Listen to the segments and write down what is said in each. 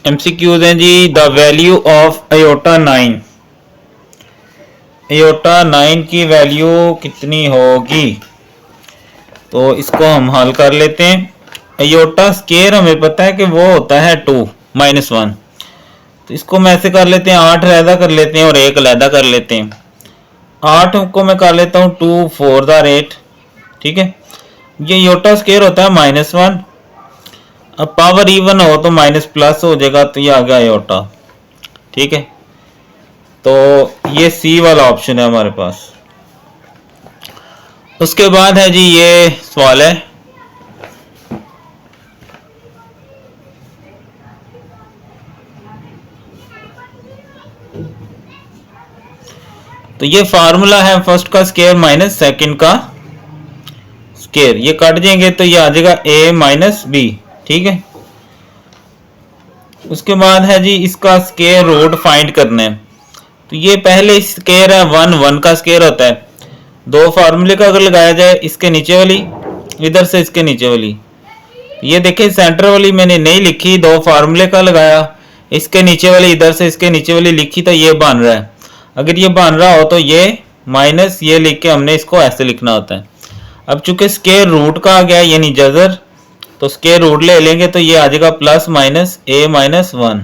MCQs हैं जी। The value of iota 9, iota 9 की वैल्यू कितनी होगी? तो इसको हम हल कर लेते हैं। आयोटा स्केयर हमें पता है कि वो होता है 2 -1, तो इसको मैं ऐसे कर लेते हैं, 8 अलहदा कर लेते हैं और 1 अलहदा कर लेते हैं। 8 को मैं कर लेता हूँ 2 4 8, ठीक है। ये आयोटा स्केयर होता है -1, अब पावर इवन हो तो माइनस प्लस हो जाएगा, तो ये आ गया आयोटा, ठीक है। तो ये सी वाला ऑप्शन है हमारे पास। उसके बाद है जी ये सवाल है, तो ये फार्मूला है फर्स्ट का स्केयर माइनस सेकंड का स्केयर, ये काट जाएंगे तो ये आ जाएगा a माइनस बी, ठीक है। उसके बाद है जी इसका स्केयर रूट फाइंड करना है। तो ये पहले स्केयर है 1 1 का स्केयर होता है, दो फार्मूले का अगर लगाया जाए, इसके नीचे वाली इधर से इसके नीचे वाली, ये देखिए सेंटर वाली मैंने नहीं लिखी, दो फार्मूले का लगाया, इसके नीचे वाली इधर से इसके नीचे वाली लिखी, तो ये बन रहा है। अगर ये बन रहा हो तो ये माइनस ये लिख के हमने इसको ऐसे लिखना होता है। अब चूंकि स्केयर रूट का आ गया यानी जजर, तो स्केयर रूट ले लेंगे तो ये आ जाएगा प्लस माइनस a माइनस 1,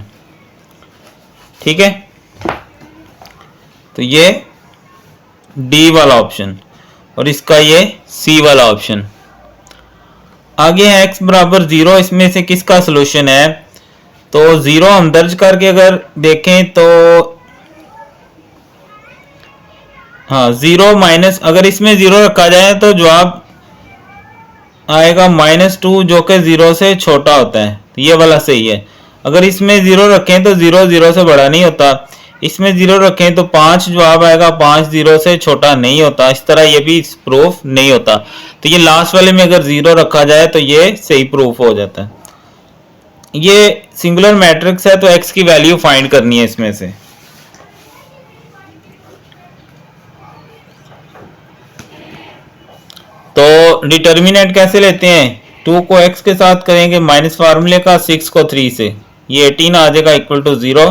ठीक है। तो ये डी वाला ऑप्शन और इसका ये सी वाला ऑप्शन। आगे है x बराबर 0, इसमें से किसका सोल्यूशन है? तो 0 हम दर्ज करके अगर देखें तो हाँ 0 माइनस, अगर इसमें 0 रखा जाए तो जवाब आएगा -2 जो कि 0 से छोटा होता है, तो ये वाला सही है। अगर इसमें 0 रखें तो 0 0 से बड़ा नहीं होता, इसमें 0 रखें तो 5 जवाब आएगा, 5 0 से छोटा नहीं होता। इस तरह ये भी प्रूफ नहीं होता, तो ये लास्ट वाले में अगर 0 रखा जाए तो ये सही प्रूफ हो जाता है। ये सिंगुलर मैट्रिक्स है तो x की वैल्यू फाइंड करनी है इसमें से। तो डिटर्मिनेंट कैसे लेते हैं? 2 को x के साथ करेंगे माइनस फार्मूले का, 6 को 3 से, ये 18 आ जाएगा इक्वल टू 0,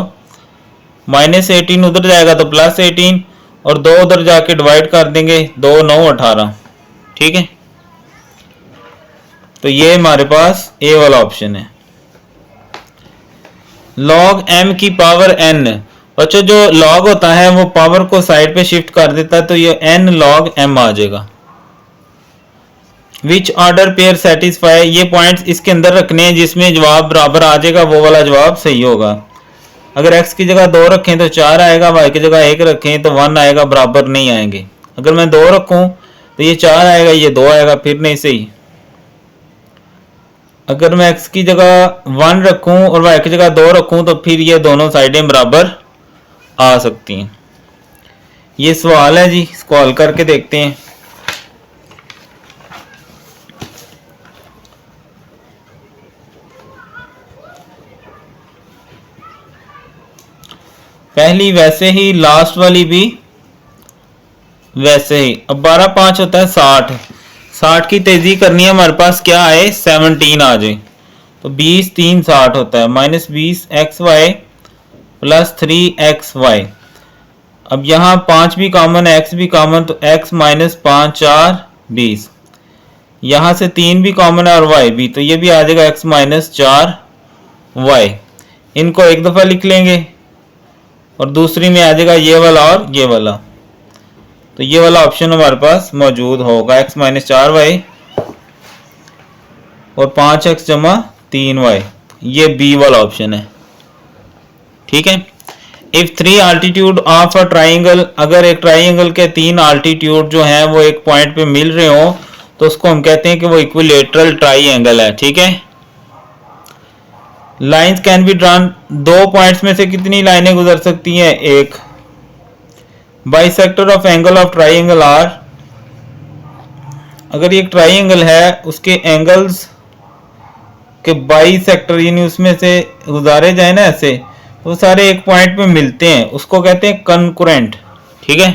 -18 उधर जाएगा तो +18 और 2 उधर जाके डिवाइड कर देंगे, 2 9 18, ठीक है। तो ये हमारे पास ए वाला ऑप्शन है। log m की पावर n, बच्चों जो log होता है वो पावर को साइड पे शिफ्ट कर देता है, तो ये n log m आ जाएगा। विच ऑर्डर पेयर सेटिस्फाई, ये पॉइंट्स इसके अंदर रखने हैं जिसमें जवाब बराबर आ जाएगा, वो वाला जवाब सही होगा। अगर x की जगह 2 रखें तो 4 आएगा, y की जगह 1 रखें तो 1 आएगा, बराबर नहीं आएंगे। अगर मैं 2 रखूं तो ये 4 आएगा, ये 2 आएगा, फिर नहीं सही। अगर मैं x की जगह 1 रखूं और y की जगह 2 रखूं तो फिर ये दोनों साइडें बराबर आ सकती हैं। ये सवाल है जी, इसको हल करके देखते हैं। पहली वैसे ही, लास्ट वाली भी वैसे ही। अब 12 5 होता है 60, 60 की तेजी करनी है, हमारे पास क्या आए 17 आ जाए, तो 20 3 60 होता है, -20xy प्लस 3xy। अब यहाँ 5 भी कॉमन है, x भी कॉमन, तो x माइनस 5 4 20, यहाँ से 3 भी कॉमन है और y भी, तो ये भी आ जाएगा x माइनस 4y। इनको एक दफ़ा लिख लेंगे और दूसरी में आ जाएगा ये वाला और ये वाला, तो ये वाला ऑप्शन हमारे पास मौजूद होगा, x माइनस 4y और 5x जमा 3y, ये बी वाला ऑप्शन है, ठीक है। If 3 altitude of a triangle, अगर एक ट्राइंगल के 3 आल्टीट्यूड जो हैं वो एक पॉइंट पे मिल रहे हो तो उसको हम कहते हैं कि वो इक्विलेटरल ट्राइंगल है, ठीक है। लाइन्स कैन बी ड्रॉन, दो पॉइंट्स में से कितनी लाइनें गुजर सकती हैं? एक। Bisector of angle of triangle are, अगर ये एक ट्राइंगल है उसके एंगल्स के बाइसेक्टर यानी उसमें से गुजारे जाए ना ऐसे, वो सारे एक पॉइंट पे मिलते हैं, उसको कहते हैं कंकरेंट, ठीक है।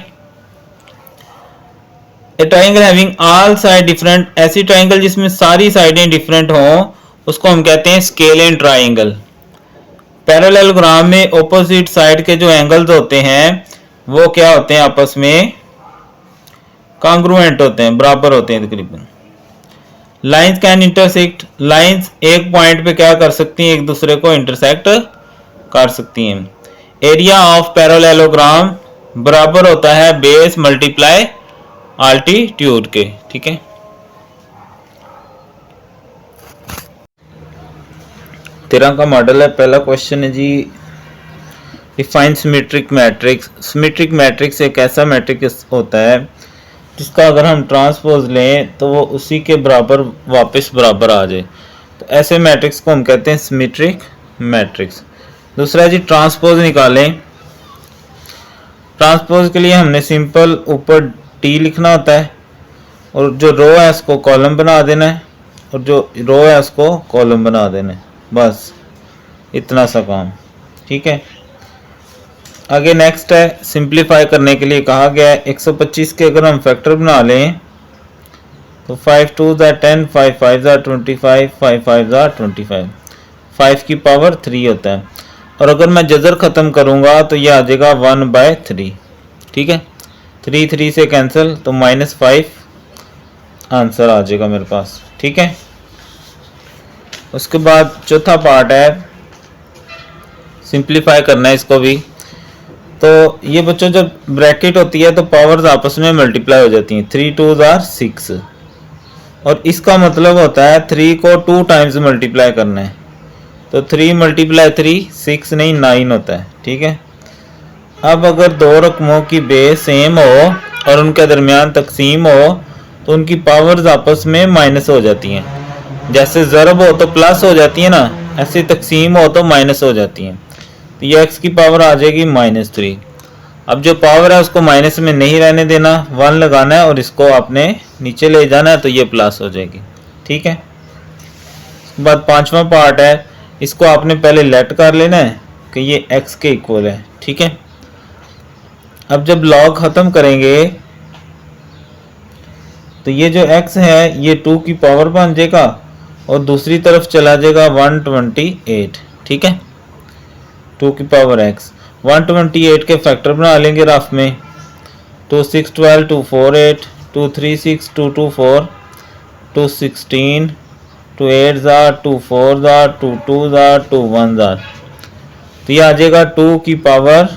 ए triangle having all side different, ऐसी ट्राइंगल जिसमें सारी साइडें डिफरेंट हों उसको हम कहते हैं स्केलेन ट्राइंगल। पैरेललोग्राम में ऑपोजिट साइड के जो एंगल्स होते हैं वो क्या होते हैं, आपस में कॉन्ग्रुएंट होते हैं, बराबर होते हैं तकरीबन। लाइंस कैन इंटरसेक्ट, लाइंस एक पॉइंट पे क्या कर सकती हैं, एक दूसरे को इंटरसेक्ट कर सकती हैं। एरिया ऑफ पैरेललोग्राम बराबर होता है बेस मल्टीप्लाई अल्टीट्यूड के, ठीक है। तेरह का मॉडल है। पहला क्वेश्चन है जी, define symmetric matrix. Symmetric matrix एक ऐसा मैट्रिक्स होता है जिसका अगर हम ट्रांसपोज लें तो वो उसी के बराबर वापस बराबर आ जाए, तो ऐसे मैट्रिक्स को हम कहते हैं सिमेट्रिक मैट्रिक्स। दूसरा जी, ट्रांसपोज निकालें। ट्रांसपोज के लिए हमने सिंपल ऊपर टी लिखना होता है और जो रो है उसको कॉलम बना देना है और जो रो है उसको कॉलम बना देना है, बस इतना सा काम, ठीक है। आगे नेक्स्ट है, सिंप्लीफाई करने के लिए कहा गया है 125 के अगर हम फैक्टर बना लें तो 5 2 10, 5 5 25, 5 5 25, 5 की पावर 3 होता है। और अगर मैं जजर ख़त्म करूंगा तो यह आ जाएगा 1/3, ठीक है। 3 3 से कैंसिल तो -5 आंसर आ जाएगा मेरे पास, ठीक है। उसके बाद चौथा पार्ट है, सिंप्लीफाई करना है इसको भी। तो ये बच्चों जब ब्रैकेट होती है तो पावर्स आपस में मल्टीप्लाई हो जाती हैं, 3 2 6 और इसका मतलब होता है 3 को 2 टाइम्स मल्टीप्लाई करना है, तो 3 × 3 6 नहीं 9 होता है, ठीक है। अब अगर दो रकमों की बेस सेम हो और उनके दरमियान तकसीम हो तो उनकी पावर्स आपस में माइनस हो जाती हैं। जैसे ज़रब हो तो प्लस हो जाती है ना, ऐसे तकसीम हो तो माइनस हो जाती हैं। तो ये x की पावर आ जाएगी -3। अब जो पावर है उसको माइनस में नहीं रहने देना, 1 लगाना है और इसको आपने नीचे ले जाना है तो ये प्लस हो जाएगी, ठीक है। उसके बाद पांचवा पार्ट है, इसको आपने पहले लेट कर लेना है कि ये x के इक्वल है, ठीक है। अब जब लॉग ख़त्म करेंगे तो ये जो x है ये 2 की पावर बन जाएगा और दूसरी तरफ चला जाएगा 128, ठीक है। 2 की पावर x, 128 के फैक्टर बना लेंगे रफ में, 2 6 12 2 4 8, 2 3 6 2 2 4, 2 16, 2 8 2 4 2 2 2 1 तो ये आ जाएगा 2 की पावर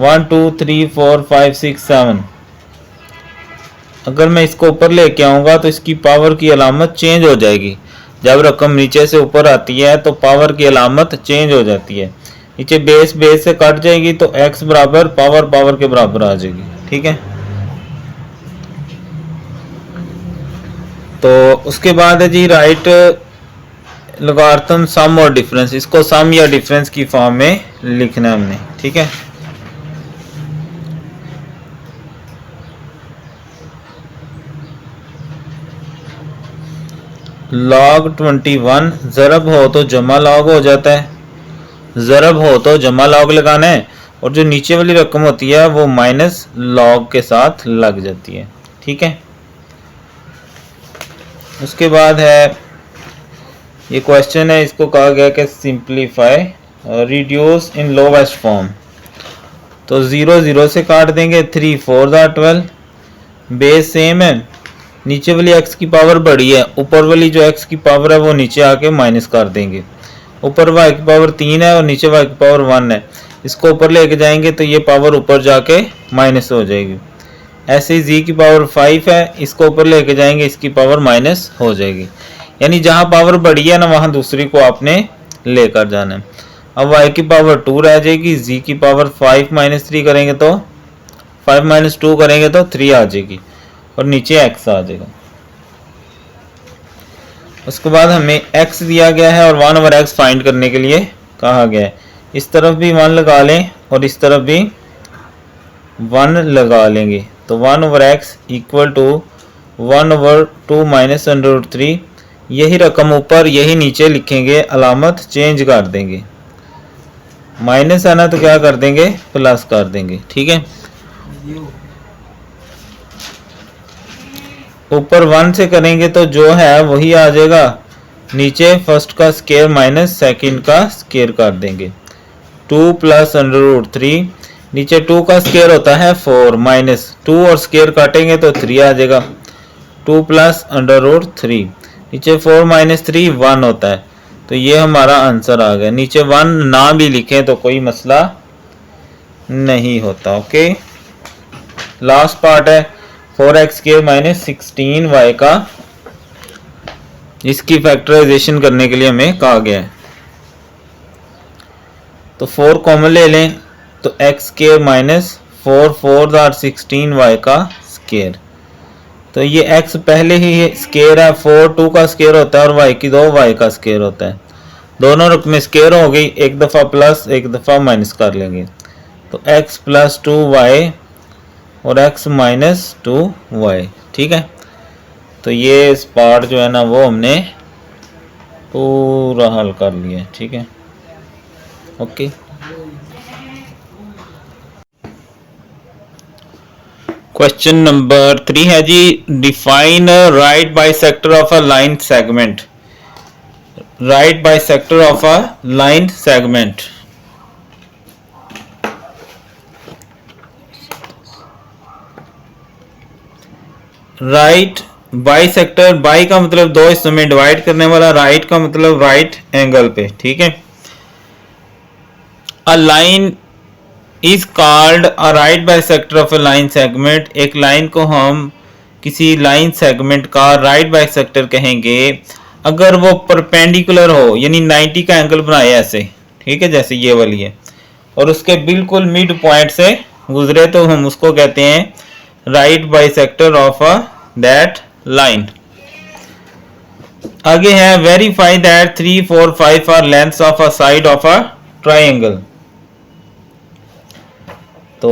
1 2 3 4 5 6 7। अगर मैं इसको ऊपर लेके आऊँगा तो इसकी पावर की अलामत चेंज हो जाएगी। जब रकम नीचे से ऊपर आती है तो पावर की अलामत चेंज हो जाती है, नीचे बेस से कट जाएगी तो x बराबर पावर के बराबर आ जाएगी, ठीक है। तो उसके बाद है जी राइट लॉगरिथम सम और डिफरेंस। इसको सम या डिफरेंस की फॉर्म में लिखना है हमने, ठीक है। log 21 ज़रब हो तो जमा लॉग हो जाता है, ज़रब हो तो जमा लॉग लगाना है और जो नीचे वाली रकम होती है वो माइनस लॉग के साथ लग जाती है, ठीक है। उसके बाद है ये क्वेश्चन है, इसको कहा गया कि simplify reduce in lowest form. तो 0 0 से काट देंगे, 3 4 12, बेस सेम है, नीचे वाली x की पावर बड़ी है, ऊपर वाली जो x की पावर है वो नीचे आके माइनस कर देंगे। ऊपर y की पावर 3 है और नीचे y की पावर 1 है, इसको ऊपर लेके जाएंगे तो ये पावर ऊपर जाके माइनस हो जाएगी। ऐसे ही z की पावर 5 है, इसको ऊपर लेके जाएंगे, इसकी पावर माइनस हो जाएगी। यानी जहाँ पावर बड़ी है ना वहाँ दूसरी को आपने लेकर जाना है। अब y की पावर 2 रह जाएगी, z की पावर 5 - 3 करेंगे तो 5 - 2 करेंगे तो 3 आ जाएगी और नीचे x आ जाएगा। उसके बाद हमें x दिया गया है और 1/x फाइंड करने के लिए कहा गया है। इस तरफ भी 1 लगा लें और इस तरफ भी 1 लगा लेंगे, तो 1/x इक्वल टू 1/2 माइनस √3। यही रकम ऊपर यही नीचे लिखेंगे, अलामत चेंज कर देंगे, माइनस है ना तो क्या कर देंगे प्लस कर देंगे, ठीक है। ऊपर 1 से करेंगे तो जो है वही आ जाएगा, नीचे फर्स्ट का स्केयर माइनस सेकंड का स्केयर कर देंगे। 2 प्लस अंडर रूट 3, नीचे 2 का स्केयर होता है 4 माइनस 2 और स्केयर काटेंगे तो 3 आ जाएगा। 2 प्लस अंडर रूट 3, नीचे 4 माइनस 3 1 होता है। तो ये हमारा आंसर आ गया। नीचे 1 ना भी लिखें तो कोई मसला नहीं होता। ओके, लास्ट पार्ट है 4x स्क्वायर माइनस 16y का, इसकी फैक्टराइजेशन करने के लिए हमें कहा गया है। तो 4 कॉमन ले लें तो x स्क्वायर माइनस 4 4 और 16y का स्क्वायर। तो ये x पहले ही स्क्वायर है, 4 2 का स्क्वायर होता है और y की 2 y का स्क्वायर होता है। दोनों रुक में स्क्वायर हो गई, एक दफ़ा प्लस एक दफ़ा माइनस कर लेंगे। तो x प्लस 2y और x माइनस 2y। ठीक है, तो ये इस पार्ट जो है ना वो हमने पूरा हल कर लिया। ठीक है, ओके। क्वेश्चन नंबर 3 है जी, define right bisector of a line segment. Right bisector of a line segment. Right bisector, bi का मतलब दो हिस्सों में डिवाइड करने वाला, राइट का मतलब राइट एंगल पे। ठीक है, a line is called a right bisector of a line segment. एक लाइन को हम किसी लाइन सेगमेंट का राइट बाइसेक्टर कहेंगे अगर वो परपेंडिकुलर हो, यानी 90 का एंगल बनाए ऐसे। ठीक है, जैसे ये वाली है और उसके बिल्कुल मिड पॉइंट से गुजरे तो हम उसको कहते हैं right bisector of a that line. आगे है verify that 3 4 5 are lengths of a side of a triangle. तो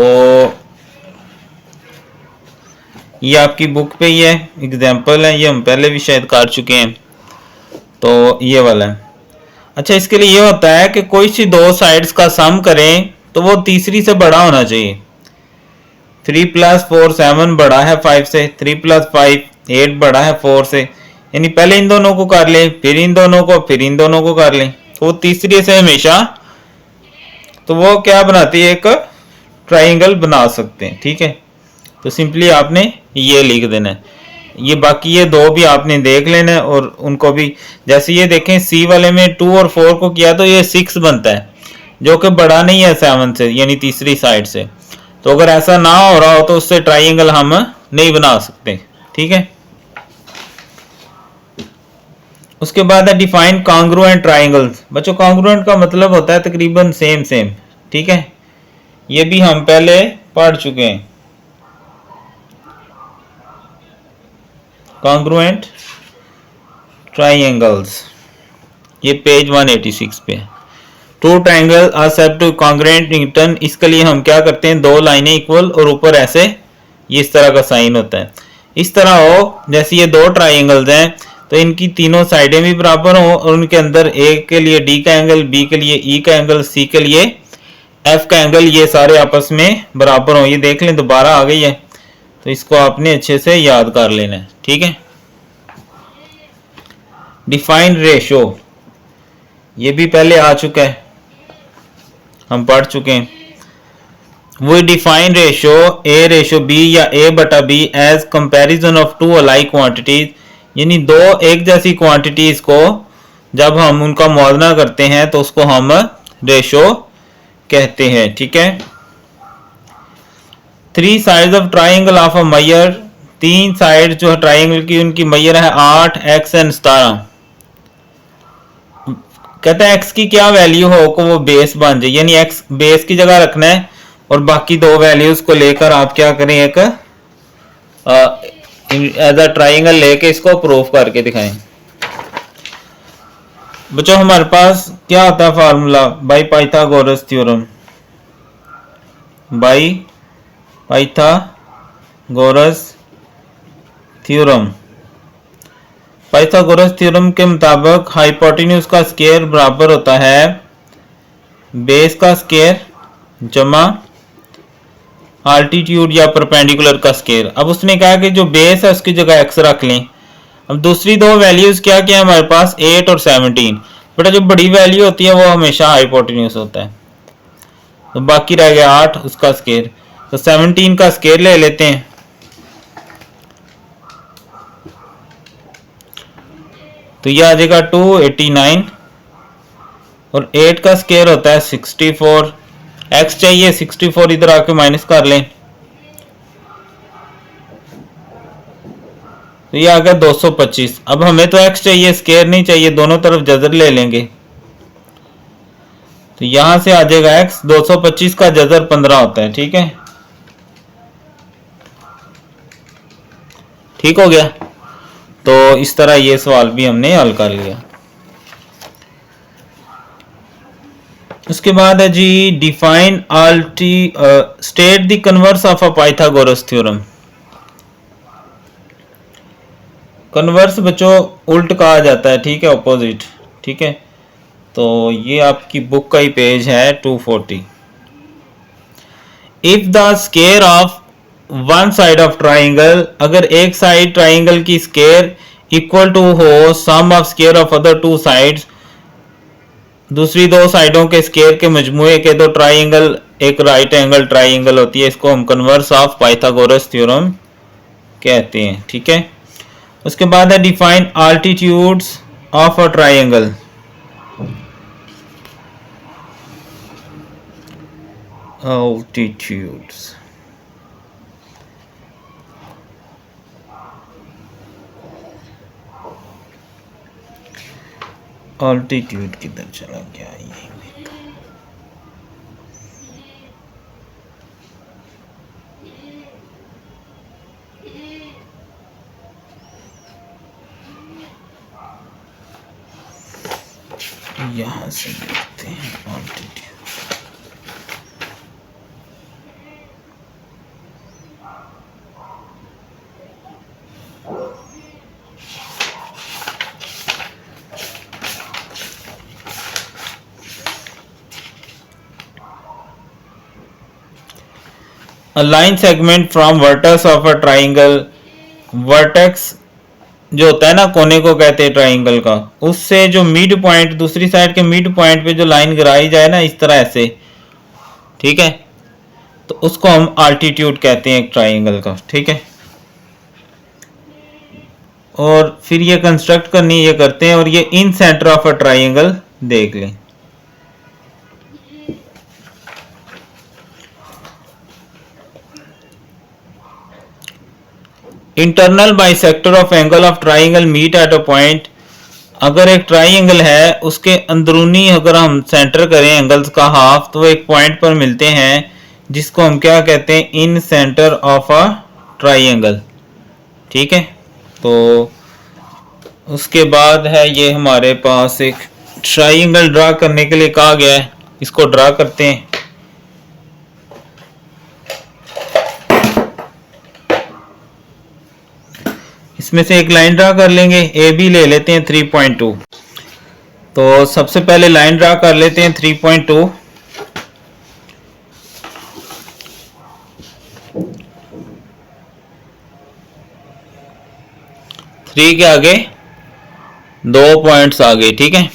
ये आपकी बुक पे ही है, एग्जाम्पल है, ये हम पहले भी शायद कर चुके हैं। तो ये वाला है। अच्छा, इसके लिए ये होता है कि कोई सी दो साइड्स का सम करें तो वो तीसरी से बड़ा होना चाहिए। 3 प्लस 4 7 बड़ा है 5 से, 3 प्लस 5 8 बड़ा है 4 से, यानी पहले इन दोनों को कर लें, फिर इन दोनों को, फिर इन दोनों को कर लें, तो वो तीसरी से हमेशा, तो वो क्या बनाती है, एक ट्राइंगल बना सकते हैं। ठीक है, तो सिंपली आपने ये लिख देना है। ये बाकी ये दो भी आपने देख लेना है और उनको भी, जैसे ये देखें सी वाले में 2 और 4 को किया तो ये 6 बनता है, जो कि बड़ा नहीं है 7 से, यानी तीसरी साइड से। तो अगर ऐसा ना हो रहा हो तो उससे ट्राइंगल हम नहीं बना सकते। ठीक है, उसके बाद है डिफाइन कॉन्ग्रुएंट ट्राइंगल्स। बच्चों, कॉन्ग्रुएंट का मतलब होता है तकरीबन सेम सेम। ठीक है, ये भी हम पहले पढ़ चुके हैं। कॉन्ग्रुएंट ट्राइंगल्स, ये पेज 186 पे है। Two triangle are said to congruent in turn. इसके लिए हम क्या करते हैं, दो लाइनें इक्वल और ऊपर ऐसे ये इस तरह का साइन होता है। इस तरह हो जैसे ये दो ट्राइंगल्स हैं तो इनकी तीनों साइडें भी बराबर हो और उनके अंदर ए के लिए डी का एंगल, बी के लिए ई का एंगल, सी के लिए एफ का एंगल, ये सारे आपस में बराबर हो। ये देख लें, दोबारा आ गई है, तो इसको आपने अच्छे से याद कर लेना है। ठीक है, डिफाइन रेशो, ये भी पहले आ चुका है, हम पढ़ चुके हैं। वो define ratio A ratio B या ए बटा B as comparison of two alike quantities, यानी दो एक जैसी क्वांटिटीज को जब हम उनका मुआवजा करते हैं तो उसको हम रेशो कहते हैं। ठीक है, 3 sides of triangle of a मयर, 3 साइड जो है ट्राइंगल की उनकी मयर है 8 x एंड 17। कहते हैं x की क्या वैल्यू हो को वो बेस बन जाए, यानी x बेस की जगह रखना है और बाकी दो वैल्यूज को लेकर आप क्या करें, एक एज अ ट्राइंगल लेके इसको प्रूफ करके दिखाएं। बच्चों, हमारे पास क्या होता है formula, by Pythagoras theorem. By Pythagoras theorem, Pythagoras theorem के मुताबिक हाइपोटेन्यूज का स्क्वायर बराबर होता है बेस का स्क्वायर जमा अल्टीट्यूड या परपेंडिकुलर का स्क्वायर। अब उसने कहा कि जो बेस है उसकी जगह x रख लें। अब दूसरी दो वैल्यूज क्या क्या है हमारे पास, 8 और 17। बेटा जो बड़ी वैल्यू होती है वो हमेशा हाइपोटेन्यूज होता है, तो बाकी रह गया 8 उसका स्केयर, तो 17 का स्केयर ले लेते हैं। तो ये आ जाएगा 289 और 8 का स्केयर होता है 64। x चाहिए 64, इधर आके माइनस कर लें, तो ये आ गया 225। अब हमें तो x चाहिए, स्केयर नहीं चाहिए, दोनों तरफ जजर ले लेंगे। तो यहां से आ जाएगा x, 225 का जजर 15 होता है। ठीक है, ठीक हो गया। तो इस तरह ये सवाल भी हमने हल कर लिया। उसके बाद है जी define also state the converse of a Pythagoras theorem. Converse बच्चों उल्ट कहा जाता है, ठीक है, ऑपोजिट। ठीक है, तो ये आपकी बुक का ही पेज है 240। If the square of one side of triangle, अगर एक साइड ट्राइंगल की स्केयर इक्वल टू हो sum of square of other two sides, दूसरी दो साइडों के स्केयर के मजमुए के दो ट्राइंगल एक राइट एंगल ट्राइंगल होती है, इसको हम कन्वर्स ऑफ पाइथागोरस थ्योरम कहते हैं। ठीक है, उसके बाद है define altitudes of a triangle. altitudes, altitude किधर चला गया ये? यहां से देखते हैं altitude। A line segment from vertex of a triangle, vertex जो होता है ना कोने को कहते हैं ट्राइंगल का, उससे जो मिड पॉइंट दूसरी साइड के मिड पॉइंट पे जो लाइन गिराई जाए ना इस तरह ऐसे, ठीक है, तो उसको हम आल्टीट्यूड कहते हैं एक ट्राइंगल का। ठीक है, और फिर ये कंस्ट्रक्ट करनी ये करते हैं, और ये incentre of a triangle देख लें। Internal bisector of angle of triangle meet at a point, अगर एक ट्राइंगल है उसके अंदरूनी अगर हम सेंटर करें एंगल्स का हाफ, तो एक पॉइंट पर मिलते हैं जिसको हम क्या कहते हैं, इन सेंटर ऑफ अ ट्राइंगल। ठीक है, तो उसके बाद है ये हमारे पास एक ट्राइंगल ड्रा करने के लिए कहा गया है, इसको ड्रा करते हैं। इसमें से एक लाइन ड्रा कर लेंगे, ए बी ले लेते हैं 3.2। तो सबसे पहले लाइन ड्रा कर लेते हैं 3.2। थ्री के आगे 2 पॉइंट्स आ गए। ठीक है,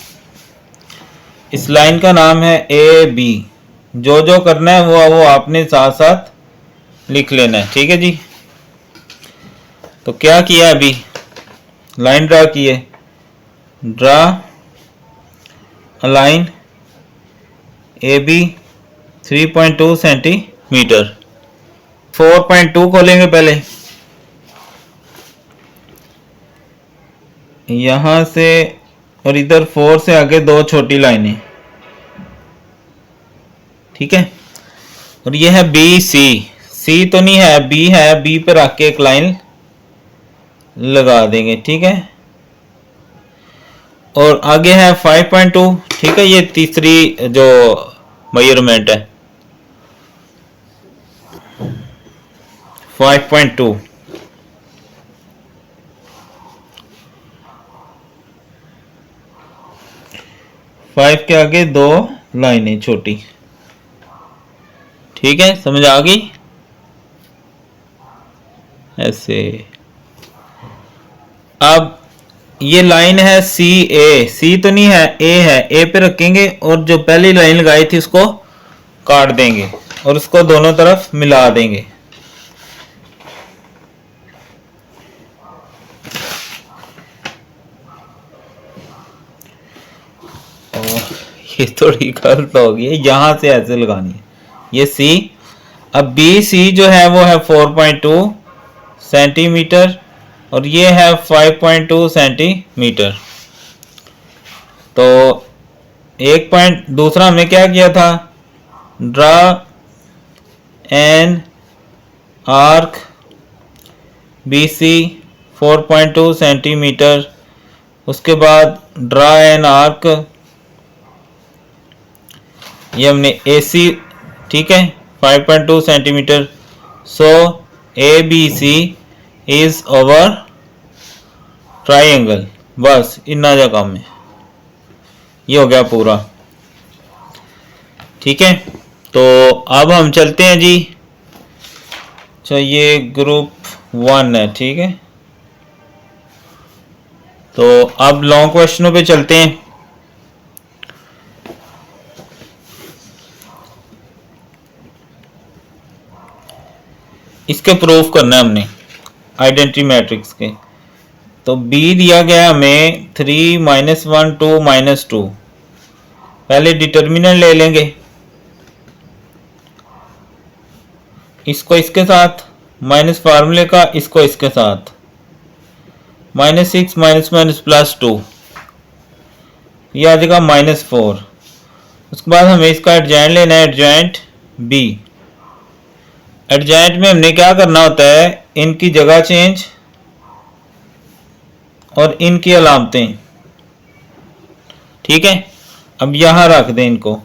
इस लाइन का नाम है ए बी। जो जो करना है वो आपने साथ साथ लिख लेना है। ठीक है जी, तो क्या किया, अभी लाइन ड्रा की है, draw a line A B 3.2 centimetre. 4.2 खोलेंगे पहले, यहां से और इधर 4 से आगे 2 छोटी लाइनें। ठीक है, और ये है बी सी, सी तो नहीं है, बी है, बी पर रख के एक लाइन लगा देंगे। ठीक है, और आगे है 5.2। ठीक है, ये तीसरी जो मेजरमेंट है 5.2। फाइव के आगे 2 लाइनें छोटी। ठीक है, समझ आ गई ऐसे। अब ये लाइन है सी ए, सी तो नहीं है, ए है, ए पे रखेंगे और जो पहली लाइन लगाई थी उसको काट देंगे और उसको दोनों तरफ मिला देंगे। ये थोड़ी गलत हो गई है, यहां से ऐसे लगानी है, ये सी। अब बी सी जो है वो है 4.2 सेंटीमीटर और ये है 5.2 सेंटीमीटर। तो एक पॉइंट दूसरा हमने क्या किया था, draw an arc B C 4.2 centimetre, उसके बाद ड्रा एन आर्क, ये हमने ए सी, ठीक है, 5.2 centimetre. So A B C is over triangle. बस इतना जा काम है, ये हो गया पूरा। ठीक है, तो अब हम चलते हैं जी। अच्छा ये ग्रुप 1 है, ठीक है, तो अब लॉन्ग क्वेश्चनों पे चलते हैं। इसके प्रूफ करना है हमने आइडेंटिटी मैट्रिक्स के। तो B दिया गया हमें 3 -1 2 -2। पहले डिटर्मिनेंट ले लेंगे, इसको इसके साथ, माइनस फार्मूले का इसको इसके साथ, -6 +2, ये आ जाएगा -4। उसके बाद हमें इसका एडजॉइंट लेना है, एडजॉइंट B। एडजॉइंट में हमने क्या करना होता है, इनकी जगह चेंज और इनकी अलामतें, ठीक है। अब यहां रख दें इनको,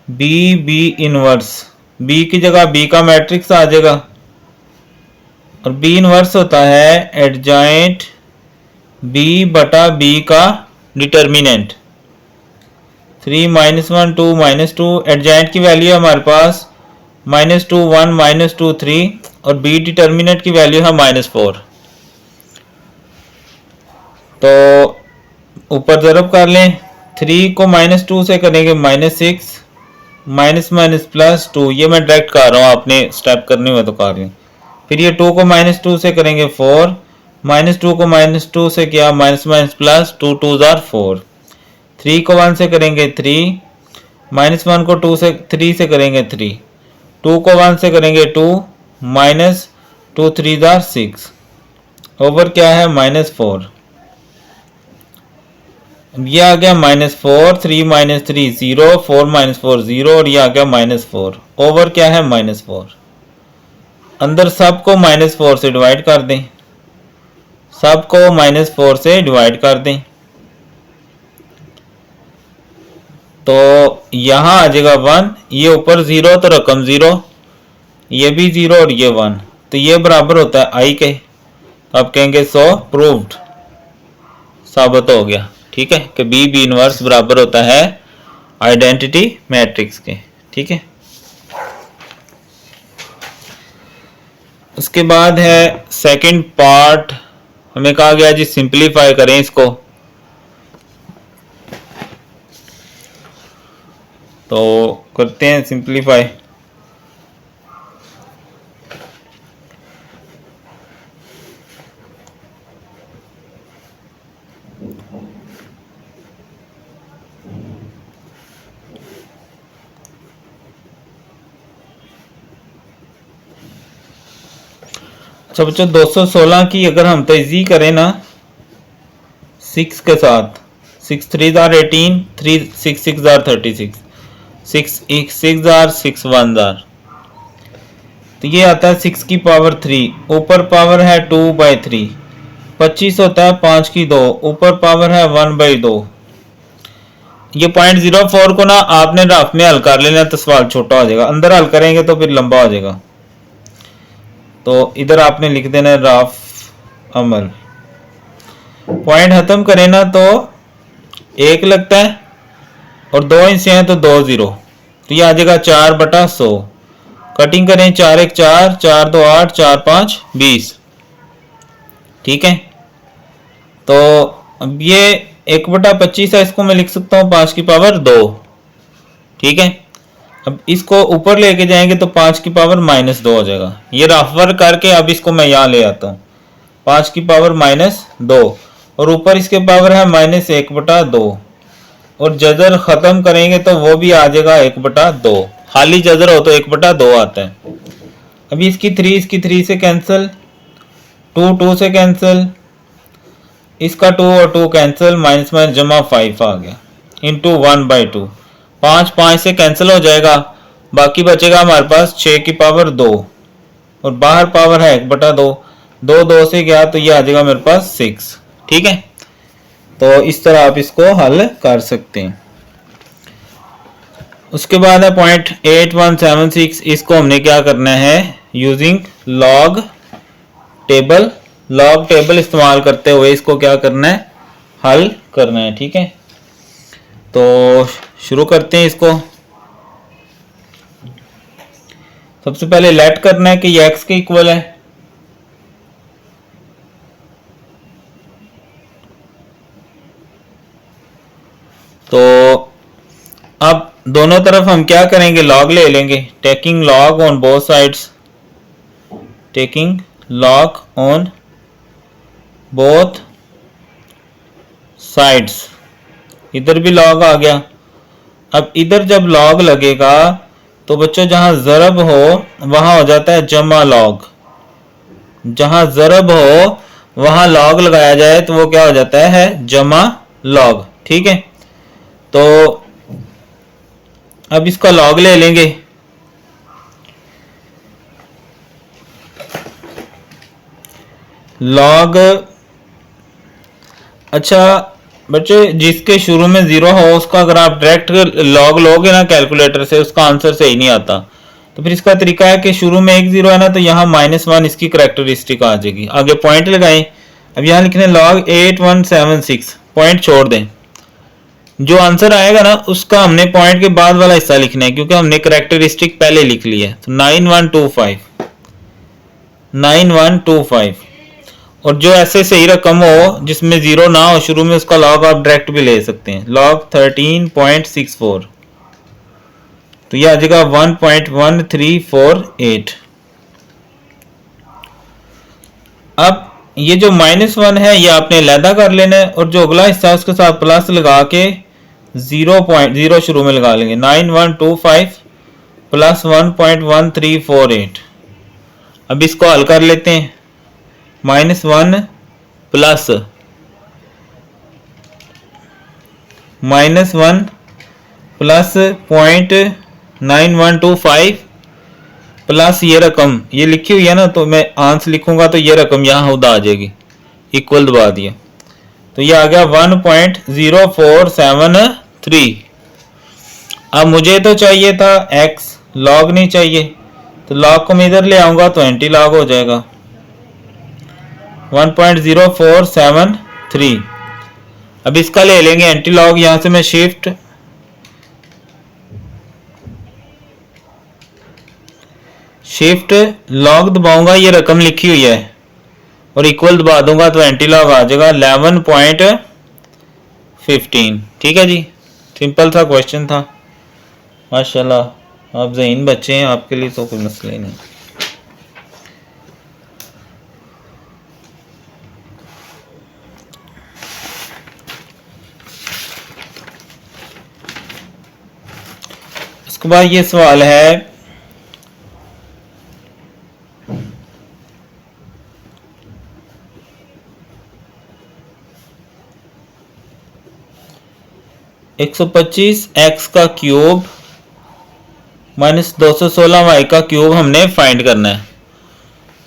बी बी इनवर्स, बी की जगह बी का मैट्रिक्स आ जाएगा और बी इनवर्स होता है एडजॉइंट बी बटा बी का डिटर्मिनेंट। 3 -1 2 -2, एडजॉइंट की वैल्यू है हमारे पास -2 1 -2 3 और बी डिटर्मिनेंट की वैल्यू है -4। तो ऊपर ज़रब कर लें, 3 को -2 से करेंगे -6, +2, ये मैं डायरेक्ट कर रहा हूँ, आपने स्टेप करने हुए तो कर लें। फिर ये 2 को -2 से करेंगे 4, -2 को -2 से किया, +2 2 जार 4, 3 को 1 से करेंगे 3, -1 को 2 से 3 से करेंगे 3, 2 को 1 से करेंगे 2, -2 3 जार 6, ओवर क्या है -4। ये आ गया -4, 3 -3 0, 4 -4 0 और ये आ गया -4, ओवर क्या है -4। अंदर सबको -4 से डिवाइड कर दें, सबको -4 से डिवाइड कर दें, तो यहां आ जाएगा 1, ये ऊपर 0 तो रकम 0, ये भी 0 और ये 1, तो ये बराबर होता है आई के। अब कहेंगे सो प्रूव्ड, साबित हो गया, ठीक है, कि बी बी इनवर्स बराबर होता है आइडेंटिटी मैट्रिक्स के। ठीक है, उसके बाद है सेकंड पार्ट, हमें कहा गया जी सिंपलीफाई करें इसको। तो करते हैं सिंपलीफाई। अच्छा बच्चों, 216 की अगर हम तज़ी करें ना 6 के साथ, 6 3 जार 18, 3 6 6 जार 36, 6 6 जार 6 1 जार, तो ये आता है 6 की पावर 3, ऊपर पावर है 2/3, 25 होता है 5 की 2, ऊपर पावर है 1/2। ये 0.04 को ना आपने रफ में हल कर लेना तो सवाल छोटा हो जाएगा, अंदर हल करेंगे तो फिर लंबा हो जाएगा। तो इधर आपने लिख देना है रफ अमल। पॉइंट खत्म करें ना तो 1 लगता है और 2 हिस्से हैं तो 2 0, तो ये आ जाएगा 4/100। कटिंग करें, 4 1 4, 4 2 8, 4 5 20, ठीक है। तो अब ये 1/25 है, इसको मैं लिख सकता हूँ 5 की पावर 2। ठीक है, अब इसको ऊपर लेके जाएंगे तो 5 की पावर -2 हो जाएगा। ये रफ वर्क करके अब इसको मैं यहाँ ले आता हूँ, 5 की पावर -2 और ऊपर इसके पावर है -1/2 और जजर खत्म करेंगे तो वो भी आ जाएगा 1/2। खाली जजर हो तो 1/2 आता है। अभी इसकी 3 से कैंसिल, 2 से कैंसिल, इसका 2 और 2 कैंसिल, माइनस माइनस जमा 5 आ गया इंटू 1/2। 5 से कैंसिल हो जाएगा, बाकी बचेगा हमारे पास 6 की पावर 2 और बाहर पावर है 1/2। 2 से गया तो ये आ जाएगा मेरे पास 6। ठीक है, तो इस तरह आप इसको हल कर सकते हैं। उसके बाद है पॉइंट 8176। इसको हमने क्या करना है, यूजिंग लॉग टेबल इस्तेमाल करते हुए इसको क्या करना है, हल करना है। ठीक है, तो शुरू करते हैं इसको। सबसे पहले लेट करना है कि ये x के इक्वल है। तो अब दोनों तरफ हम क्या करेंगे, लॉग ले लेंगे। Taking log on both sides, taking log on both sides. इधर भी लॉग आ गया। अब इधर जब लॉग लगेगा तो बच्चों जहां ज़रब हो वहां हो जाता है जमा लॉग। जहां ज़रब हो वहां लॉग लगाया जाए तो वो क्या हो जाता है, जमा लॉग। ठीक है, तो अब इसका लॉग ले लेंगे। लॉग, अच्छा बच्चे जिसके शुरू में 0 हो उसका अगर आप डायरेक्ट लॉग लोगे ना कैलकुलेटर से, उसका आंसर सही नहीं आता। तो फिर इसका तरीका है कि शुरू में 1 0 है ना, तो यहाँ -1 इसकी करेक्टरिस्टिक आ जाएगी। आगे पॉइंट लगाएं। अब यहाँ लिखने log 8176, पॉइंट छोड़ दें। जो आंसर आएगा ना उसका हमने पॉइंट के बाद वाला हिस्सा लिखना है, क्योंकि हमने करेक्टरिस्टिक पहले लिख ली है। तो 9125 और जो ऐसे सही रकम हो जिसमें 0 ना हो शुरू में, उसका लॉग आप डायरेक्ट भी ले सकते हैं। log 13.64, तो यह आ जाएगा 1.1348। अब ये जो -1 है ये आपने अलहदा कर लेना है और जो अगला हिस्सा है उसके साथ प्लस लगा के 0.0 शुरू में लगा लेंगे। 9125 प्लस 1.1348। अब इसको हल कर लेते हैं। -1 प्लस .9125 प्लस ये रकम ये लिखी हुई है ना, तो मैं आंसर लिखूंगा तो ये रकम यहाँ उदा आ जाएगी, इक्वल दबा दिया तो ये आ गया 1.0473। अब मुझे तो चाहिए था x, लॉग नहीं चाहिए, तो लॉग को मैं इधर ले आऊंगा तो एंटी लॉग हो जाएगा 1.0473। अब इसका ले लेंगे एंटी लॉग। यहां से मैं शिफ्ट लॉग दबाऊंगा, ये रकम लिखी हुई है और इक्वल दबा दूंगा तो एंटी लॉग आ जाएगा 11.15। ठीक है जी, सिंपल सा क्वेश्चन था। माशाल्लाह आप ज़हीन बच्चे हैं, आपके लिए तो कोई मसला ही नहीं। उसके बाद ये सवाल है (125x का क्यूब -216y का क्यूब हमने फाइंड करना है।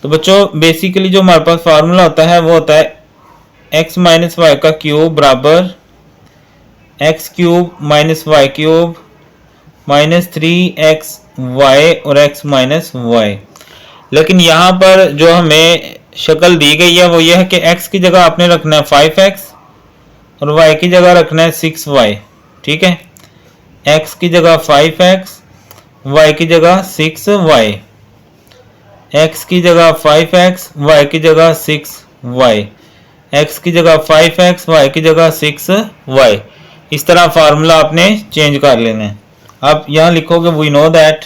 तो बच्चों बेसिकली जो हमारे पास फार्मूला होता है वो होता है x माइनस वाई का क्यूब बराबर x cube minus Y cube -3xy और x माइनस वाई। लेकिन यहाँ पर जो हमें शक्ल दी गई है वो यह है कि x की जगह आपने रखना है 5x और y की जगह रखना है 6y। ठीक है, x की जगह 5x, y की जगह 6y, x की जगह 5x, y की जगह 6y। x की जगह 5x, y की जगह 6y। इस तरह फार्मूला आपने चेंज कर लेना है। आप यहाँ लिखोगे वी नो दैट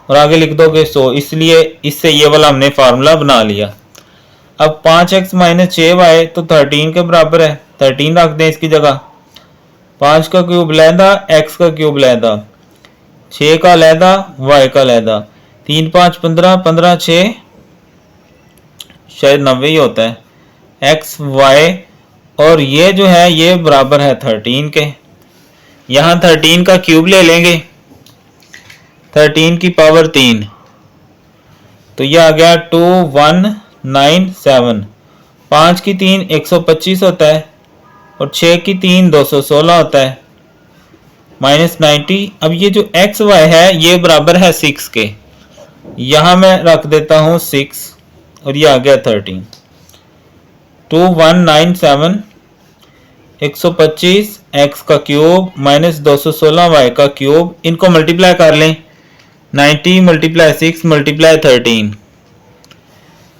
और आगे लिख दोगे सो, इसलिए इससे ये वाला हमने फार्मूला बना लिया। अब 5x माइनस 6y तो 13 के बराबर है, 13 रख दें इसकी जगह। 5 का क्यूब लहदा, x का क्यूब लहदा, 6 का लहदा, y का लहदा। 3 5 15, 15 6 शायद 90 ही होता है। x y और ये जो है ये बराबर है 13 के। यहाँ 13 का क्यूब ले लेंगे, 13 की पावर 3, तो ये आ गया 2197। 5 की 3 125 होता है और 6 की 3 216 होता है, माइनस 90। अब ये जो एक्स वाई है ये बराबर है 6 के, यहाँ मैं रख देता हूँ 6 और ये आ गया 13। 2197 125 एक्स का क्यूब माइनस 216 वाई का क्यूब, इनको मल्टीप्लाई कर लें। 90 मल्टीप्लाई 6 मल्टीप्लाई 13,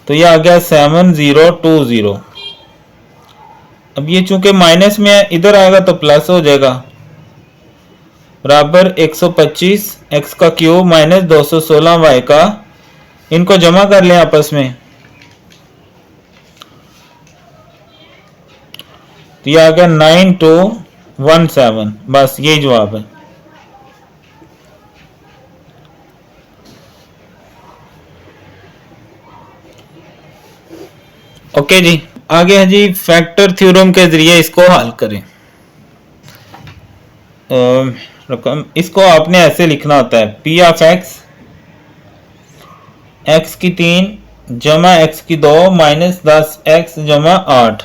तो ये आ गया 7020। अब ये चूंकि माइनस में है, इधर आएगा तो प्लस हो जाएगा, बराबर 125 एक्स का क्यूब माइनस 216 वाई का। इनको जमा कर लें आपस में, तो ये आ गया 9217। बस यही जवाब है। ओके जी, आगे है जी फैक्टर थ्योरम के जरिए इसको हल करें। रकम इसको आपने ऐसे लिखना होता है, पी ऑफ एक्स, एक्स की 3 जमा एक्स की 2 माइनस 10 एक्स जमा 8।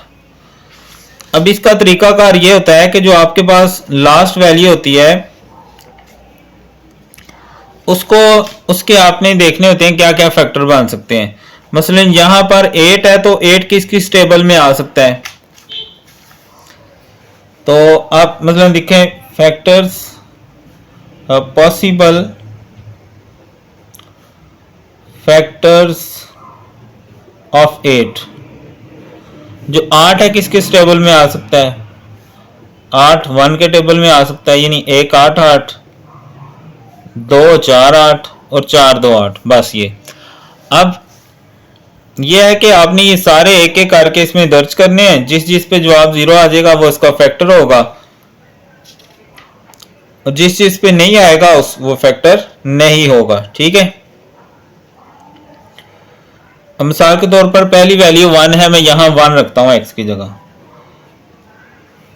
अब इसका तरीकाकार ये होता है कि जो आपके पास लास्ट वैल्यू होती है उसको उसके आपने देखने होते हैं क्या क्या फैक्टर बन सकते हैं। मसलन यहां पर 8 है तो 8 किस किस टेबल में आ सकता है, तो आप मतलब लिखें फैक्टर्स पॉसिबल फैक्टर्स ऑफ 8। जो 8 है किस किस टेबल में आ सकता है, 8 1 के टेबल में आ सकता है, यानी 1 8 8, 2 4 8 और 4 2 8। बस ये अब ये है कि आपने ये सारे एक एक करके इसमें दर्ज करने हैं। जिस जिस पे जवाब 0 आ जाएगा वो इसका फैक्टर होगा और जिस चीज पे नहीं आएगा उस वो फैक्टर नहीं होगा। ठीक है, अब मिसाल के तौर पर पहली वैल्यू 1 है, मैं यहां 1 रखता हूं x की जगह,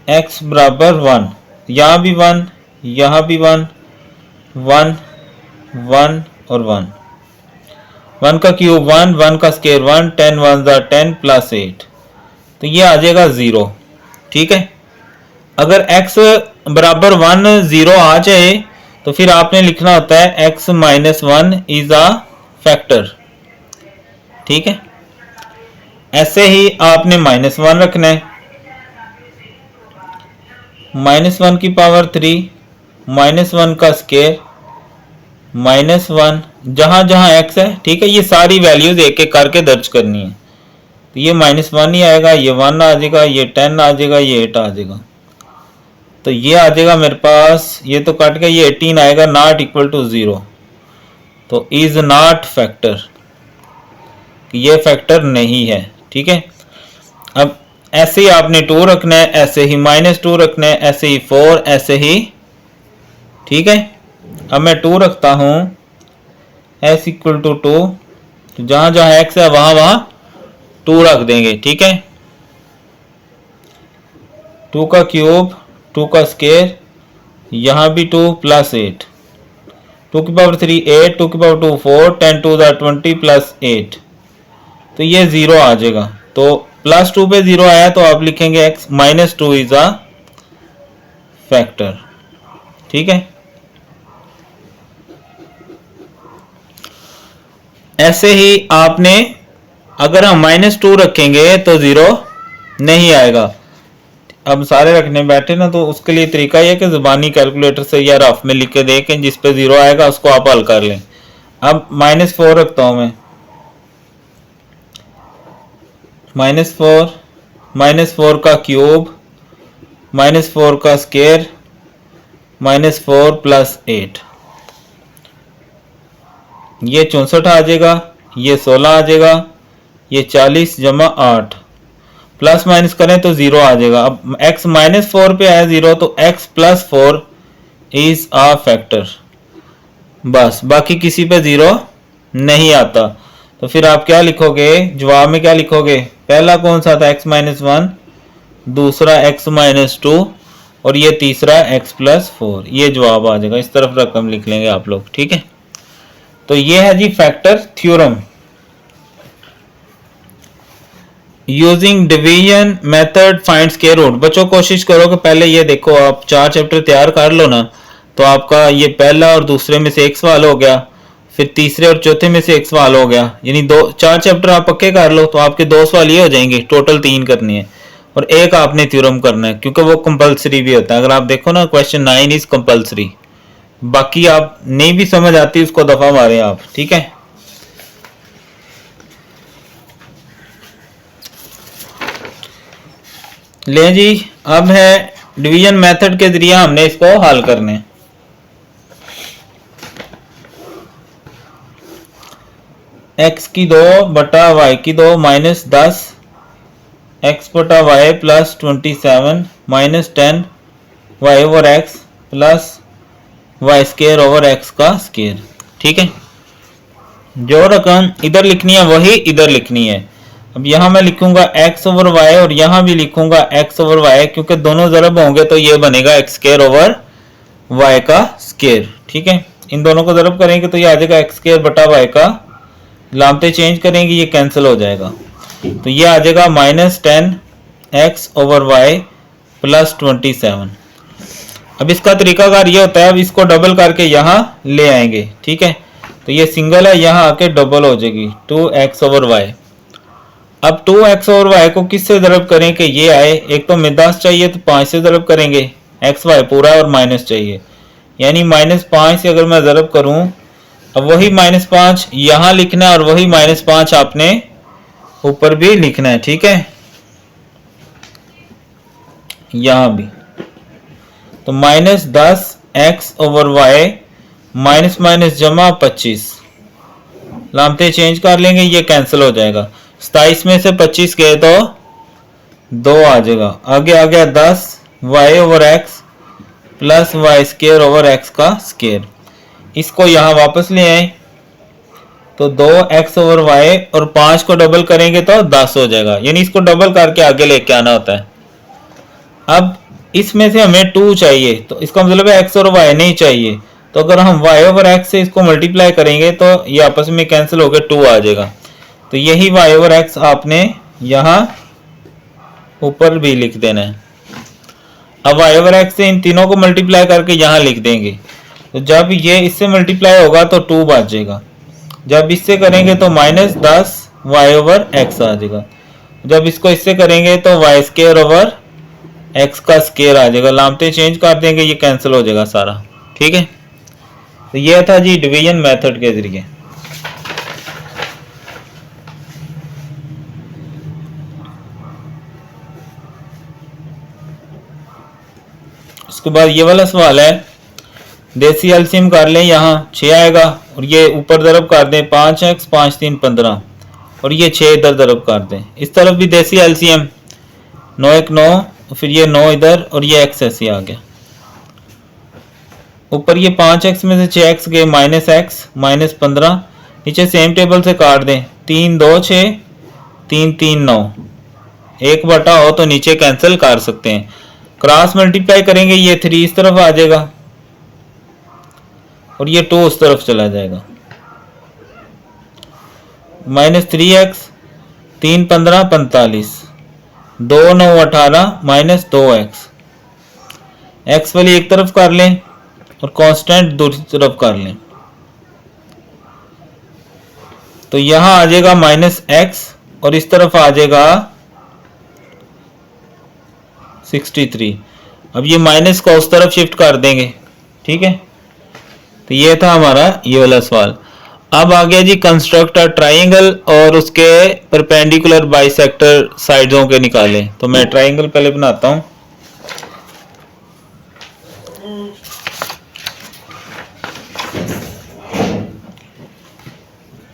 x बराबर 1, यहां भी 1, यहां भी 1 1 1 और 1। 1 का क्यूब 1, 1 का स्क्वायर 1, 10 1 10 प्लस 8, तो ये आ जाएगा 0। ठीक है, अगर x बराबर 1 0 आ जाए तो फिर आपने लिखना होता है x minus 1 is a factor. ठीक है, ऐसे ही आपने माइनस 1 रखना है, माइनस 1 की पावर 3 माइनस 1 का स्क्वायर माइनस 1 जहां जहां x है। ठीक है, ये सारी वैल्यूज एक एक करके दर्ज करनी है, तो ये माइनस 1 ही आएगा, ये 1 आ जाएगा, ये 10 आ जाएगा, ये 8 आ जाएगा, तो ये आ जाएगा मेरे पास, ये तो कट गया, ये 18 आएगा, नॉट इक्वल टू 0, तो इज नॉट फैक्टर, ये फैक्टर नहीं है। ठीक है, अब ऐसे ही आपने 2 रखना है, ऐसे ही माइनस 2 रखना है, ऐसे ही 4, ऐसे ही। ठीक है, अब मैं 2 रखता हूं s इक्वल टू 2, तो जहां जहां x है वहां वहां 2 रख देंगे। ठीक है, 2 का क्यूब 2 का स्क्वायर, यहां भी 2 प्लस 8, 2 की पावर 3 8, 2 की पावर 2 4, 10 2 20 प्लस 8, तो ये 0 आ जाएगा। तो प्लस 2 पे 0 आया तो आप लिखेंगे x minus 2 is a factor. ठीक है, ऐसे ही आपने अगर हम माइनस 2 रखेंगे तो 0 नहीं आएगा। अब सारे रखने बैठे ना, तो उसके लिए तरीका यह कि जुबानी कैलकुलेटर से या रफ में लिख के देखें, जिस पे 0 आएगा उसको आप हल कर लें। अब माइनस 4 रखता हूं मैं, -4 का क्यूब -4 का स्क्वायर -4 + 8, ये 64 आ जाएगा, ये 16 आ जाएगा, ये 40 + 8, प्लस माइनस करें तो 0 आ जाएगा। अब x -4 पे आया 0 तो x + 4 इज अ फैक्टर, बस बाकी किसी पे 0 नहीं आता। तो फिर आप क्या लिखोगे, जवाब में क्या लिखोगे, पहला कौन सा था x -1, दूसरा x -2 और ये तीसरा x + 4, ये जवाब आ जाएगा। इस तरफ रकम लिख लेंगे आप लोग, ठीक है। तो ये है जी factor theorem using division method find square root. बच्चों कोशिश करो कि पहले ये देखो, आप 4 चैप्टर तैयार कर लो ना, तो आपका ये पहला और दूसरे में से एक सवाल हो गया, फिर तीसरे और चौथे में से एक सवाल हो गया, यानी 4 चैप्टर आप पक्के कर लो तो आपके 2 सवाल ये हो जाएंगे, टोटल 3 करनी है और एक आपने थ्योरम करना है, क्योंकि वो कंपलसरी भी होता है। अगर आप देखो ना क्वेश्चन 9 इज कंपलसरी, बाकी आप नहीं भी समझ आती उसको दफा मारे आप, ठीक है। ले जी, अब है डिवीजन मेथड के जरिए हमने इसको हल करने। x की 2 बटा y की 2 -10 x बटा y + 27 -10 y/x plus y² x का स्क्वायर, ठीक है। जो रकम इधर लिखनी है वही इधर लिखनी है। अब यहां मैं लिखूंगा x/y और यहां भी लिखूंगा x/y, क्योंकि दोनों ज़रब होंगे तो ये बनेगा x² y का स्क्वायर, ठीक है। इन दोनों को ज़रब करेंगे तो ये आ जाएगा x² बटा y का, लामते चेंज करेंगे ये कैंसिल हो जाएगा, तो ये आ जाएगा -10 x/y + 27। अब इसका तरीकाकार ये होता है, अब इसको डबल करके यहाँ ले आएंगे, ठीक है। तो ये सिंगल है, यहाँ आके डबल हो जाएगी 2x/y। अब 2x/y को किससे ज़रब करें कि ये आए, एक तो मिदास चाहिए तो 5 से ज़रब करेंगे, xy पूरा और माइनस चाहिए, यानी -5 से अगर मैं ज़रब करूं, अब वही -5 यहाँ लिखना है और वही -5 आपने ऊपर भी लिखना है, ठीक है, यहाँ भी। तो -10 x/y माइनस माइनस जमा 25, लामते चेंज कर लेंगे, ये कैंसिल हो जाएगा। 27 में से 25 गए तो 2 आ जाएगा, आगे आ गया 10 y/x प्लस y² x का स्क्वायर। इसको यहाँ वापस ले आए तो 2x/y और 5 को डबल करेंगे तो 10 हो जाएगा, यानी इसको डबल करके आगे लेके आना होता है। अब इसमें से हमें 2 चाहिए, तो इसका मतलब है x और y नहीं चाहिए, तो अगर हम y/x से इसको मल्टीप्लाई करेंगे तो ये आपस में कैंसिल होकर 2 आ जाएगा। तो यही y/x आपने यहाँ ऊपर भी लिख देना है। अब y/x से इन तीनों को मल्टीप्लाई करके यहाँ लिख देंगे, तो जब ये इससे मल्टीप्लाई होगा तो 2 बच जाएगा, जब इससे करेंगे तो -10 y/x आ जाएगा, जब इसको इससे करेंगे तो y² x का स्क्वायर आ जाएगा, लामते चेंज कर देंगे, ये कैंसिल हो जाएगा सारा, ठीक है। तो ये था जी डिवीजन मेथड के जरिए। उसके बाद ये वाला सवाल है, देसी एलसीएम कर लें, यहाँ 6 आएगा और ये ऊपर तरफ कर दें 5x 5 3 15 और ये 6 इधर तरफ कर दें, इस तरफ भी देसी एलसीएम 9 1 9, फिर ये 9 इधर और ये x ऐसे आ गया, ऊपर ये 5x में से 6x गए -x -15, नीचे सेम टेबल से काट दें, 3 2 6 3 3 9, 1 बटा हो तो नीचे कैंसिल कर सकते हैं, क्रॉस मल्टीप्लाई करेंगे ये 3 इस तरफ आ जाएगा और ये 2 उस तरफ चला जाएगा, -3x 3 15 45 2 9 18 -2x, x वाली एक तरफ कर लें और कांस्टेंट दूसरी तरफ कर लें, तो यहां आ जाएगा -x और इस तरफ आ जाएगा 63। अब ये माइनस को उस तरफ शिफ्ट कर देंगे, ठीक है। तो ये था हमारा ये वाला सवाल। अब आ गया जी कंस्ट्रक्ट अ ट्राइंगल और उसके परपेंडिकुलर बाइसेक्टर साइडों के निकालें। तो मैं ट्राइंगल पहले बनाता हूं।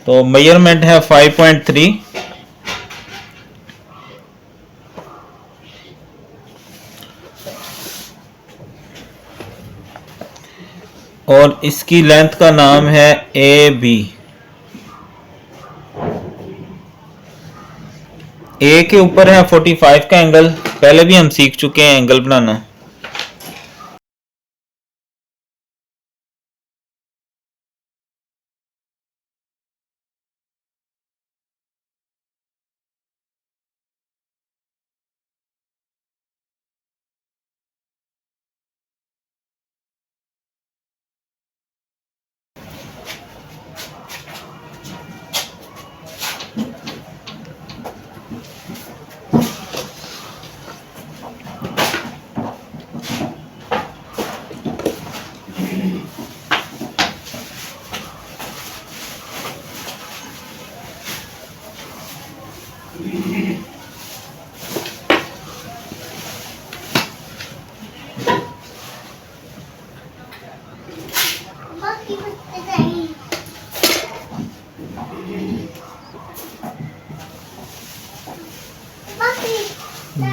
तो मेजरमेंट है 5.3 और इसकी लेंथ का नाम है ए बी। ए के ऊपर है 45 का एंगल, पहले भी हम सीख चुके हैं एंगल बनाना।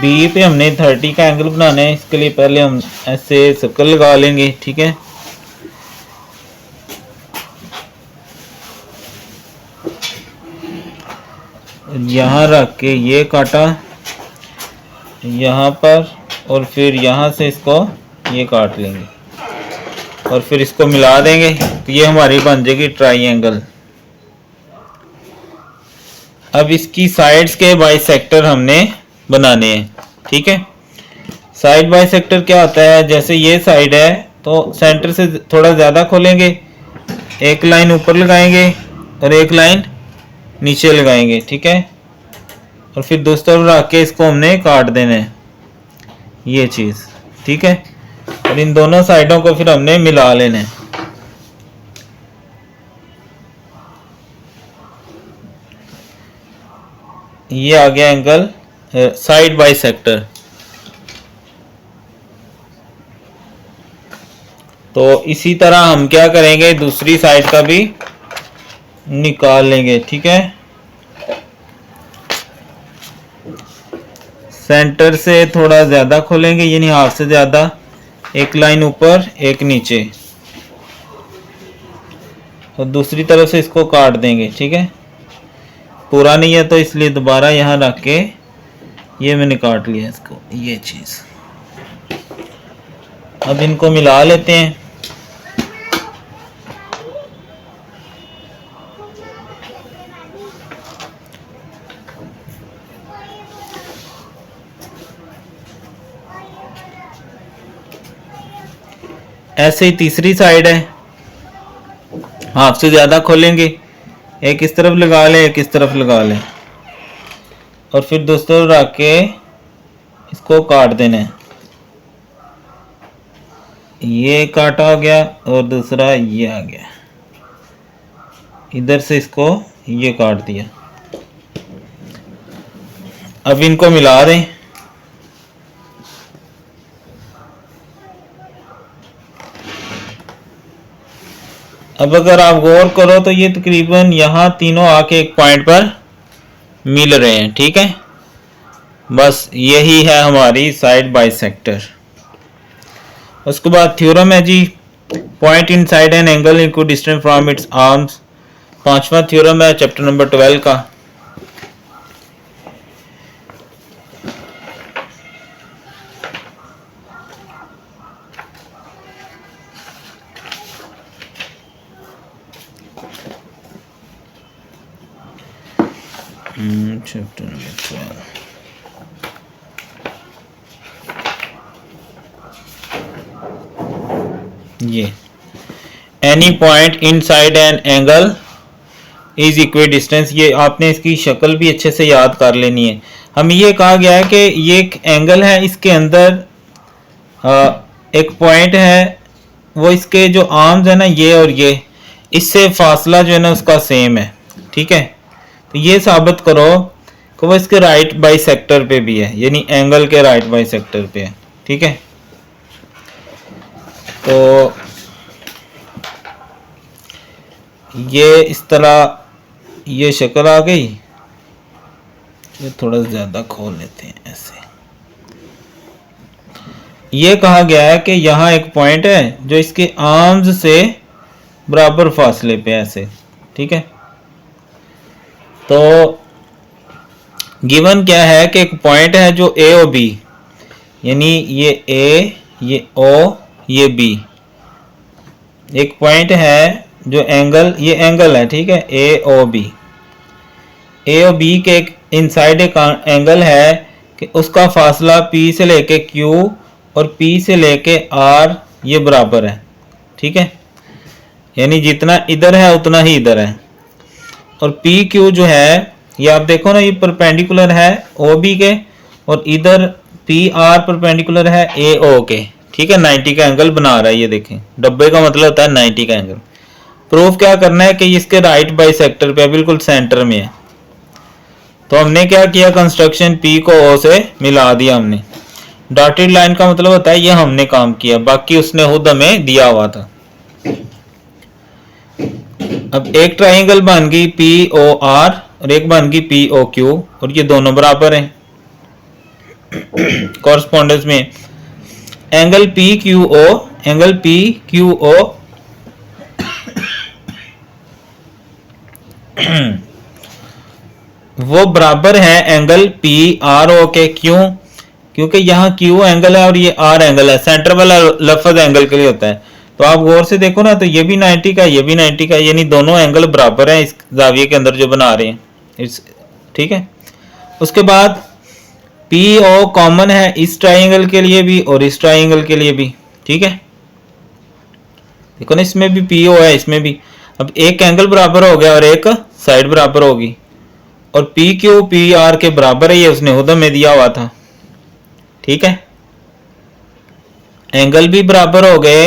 बी पे हमने 30 का एंगल बनाना है। इसके लिए पहले हम ऐसे सर्कल लगा लेंगे, ठीक है। यहाँ रख के ये काटा यहाँ पर और फिर यहाँ से इसको ये काट लेंगे और फिर इसको मिला देंगे तो ये हमारी बन जाएगी ट्राइंगल। अब इसकी साइड्स के बाइसेक्टर हमने बनाने हैं, ठीक है। साइड बाइसेक्टर क्या होता है, जैसे ये साइड है तो सेंटर से थोड़ा ज़्यादा खोलेंगे, एक लाइन ऊपर लगाएंगे और एक लाइन नीचे लगाएंगे, ठीक है। और फिर दूसरी तरफ रख के इसको हमने काट देना है, ये चीज़, ठीक है। और इन दोनों साइडों को फिर हमने मिला लेना है। ये आ गया एंगल साइड बाइसेक्टर। तो इसी तरह हम क्या करेंगे, दूसरी साइड का भी निकाल लेंगे, ठीक है। सेंटर से थोड़ा ज़्यादा खोलेंगे, यानी हाफ से ज़्यादा, एक लाइन ऊपर एक नीचे और दूसरी तरफ से इसको काट देंगे, ठीक है। पूरा नहीं है तो इसलिए दोबारा यहाँ रख के ये मैंने काट लिया इसको, ये चीज़। अब इनको मिला लेते हैं। ऐसे ही तीसरी साइड है, हाफ से ज़्यादा खोलेंगे, एक इस तरफ लगा लें एक इस तरफ लगा लें और फिर दूसरी तरफ रख के इसको काट देना है। ये काटा हो गया और दूसरा ये आ गया, इधर से इसको ये काट दिया। अब इनको मिला दें। अब अगर आप गौर करो तो ये तकरीबन यहाँ तीनों आके एक पॉइंट पर मिल रहे हैं, ठीक है। बस यही है हमारी साइड बाइसेक्टर। उसके बाद थ्योरम है जी, point inside an angle equal distance from its arms. पांचवा थ्योरम है चैप्टर नंबर 12 का। Chapter number 12। ये any point inside an angle is equidistance. ये आपने इसकी शक्ल भी अच्छे से याद कर लेनी है। हमें ये कहा गया है कि ये एक एंगल है, इसके अंदर एक पॉइंट है, वो इसके जो आर्म्स है ना, ये और ये इससे फासला जो है ना उसका सेम है, ठीक है। तो ये साबित करो कि वो इसके राइट बाइसेक्टर पे भी है, यानी एंगल के राइट बाइसेक्टर पे है, ठीक है। तो ये इस तरह ये शक्ल आ गई। ये थोड़ा ज़्यादा खोल लेते हैं ऐसे। ये कहा गया है कि यहाँ एक पॉइंट है जो इसके आर्म्स से बराबर फासले पे ऐसे, ठीक है। तो गिवन क्या है कि एक पॉइंट है जो ए और बी, यानी ये ए, ये ओ, ये बी, एक पॉइंट है जो एंगल, ये एंगल है, ठीक है, ए ओ बी। ए और बी के एक इनसाइड एक एंगल है कि उसका फासला पी से लेके क्यू और पी से लेके आर ये बराबर है, ठीक है। यानी जितना इधर है उतना ही इधर है। और पी क्यू जो है ये आप देखो ना, ये परपेंडिकुलर है ओ बी के, और इधर पी आर परपेंडिकुलर है ए ओ के, ठीक है। 90 का एंगल बना रहा है, ये देखें, डब्बे का मतलब होता है 90 का एंगल। प्रूफ क्या करना है कि इसके राइट बाइसेक्टर पे बिल्कुल सेंटर में है। तो हमने क्या किया, कंस्ट्रक्शन पी को ओ से मिला दिया हमने। डॉटेड लाइन का मतलब होता है ये हमने काम किया, बाकी उसने खुद हमें दिया हुआ था। अब एक ट्राइंगल बन गई पी ओ आर और एक बन गई पी ओ क्यू, और ये दोनों बराबर हैं। कॉरस्पॉन्डेंस में angle P Q O, angle P Q O वो बराबर है एंगल पी आर ओ के। क्यों? क्योंकि यहाँ क्यू एंगल है और ये आर एंगल है, सेंटर वाला लफ्ज एंगल के लिए होता है। तो आप गौर से देखो ना, तो ये भी 90 का, ये भी 90 का, यानी दोनों एंगल बराबर हैं इस जाविये के अंदर जो बना रहे हैं, ठीक है। उसके बाद पी ओ कॉमन है इस ट्राइंगल के लिए भी और इस ट्राइंगल के लिए भी, ठीक है। देखो ना, इसमें भी पी ओ है, इसमें भी। अब एक एंगल बराबर हो गया और एक साइड बराबर होगी, और पी क्यू पी आर के बराबर है, ये उसने खुद में दिया हुआ था, ठीक है। एंगल भी बराबर हो गए,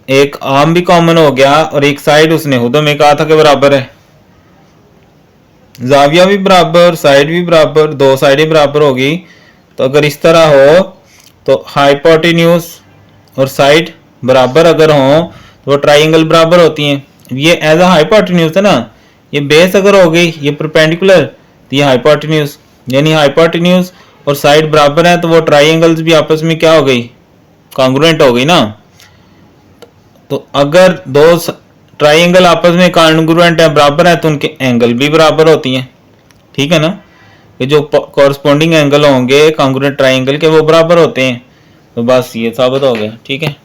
एक आर्म भी कॉमन हो गया, और एक साइड उसने खुद में कहा था कि बराबर है। जाविया भी बराबर, साइड भी बराबर, दो साइडें बराबर होगी। तो अगर इस तरह हो तो हाइपोटेन्यूज और साइड बराबर अगर हो तो वो ट्राइंगल बराबर होती हैं। ये एज अ हाइपोटेन्यूज है ना, ये बेस अगर हो गई, ये परपेंडिकुलर, तो ये हाइपोटेन्यूज, यानी हाइपोटेन्यूज और साइड बराबर है, तो वो ट्राइंगल्स भी आपस में क्या हो गई, कॉन्ग्रुएंट हो गई ना। तो अगर दो ट्राइंगल आपस में कॉन्ग्रुएंट है, बराबर है, तो उनके एंगल भी बराबर होती हैं, ठीक है ना। ये जो कॉरस्पॉन्डिंग एंगल होंगे कॉन्ग्रुएंट ट्राइंगल के वो बराबर होते हैं। तो बस ये साबित हो गया, ठीक है।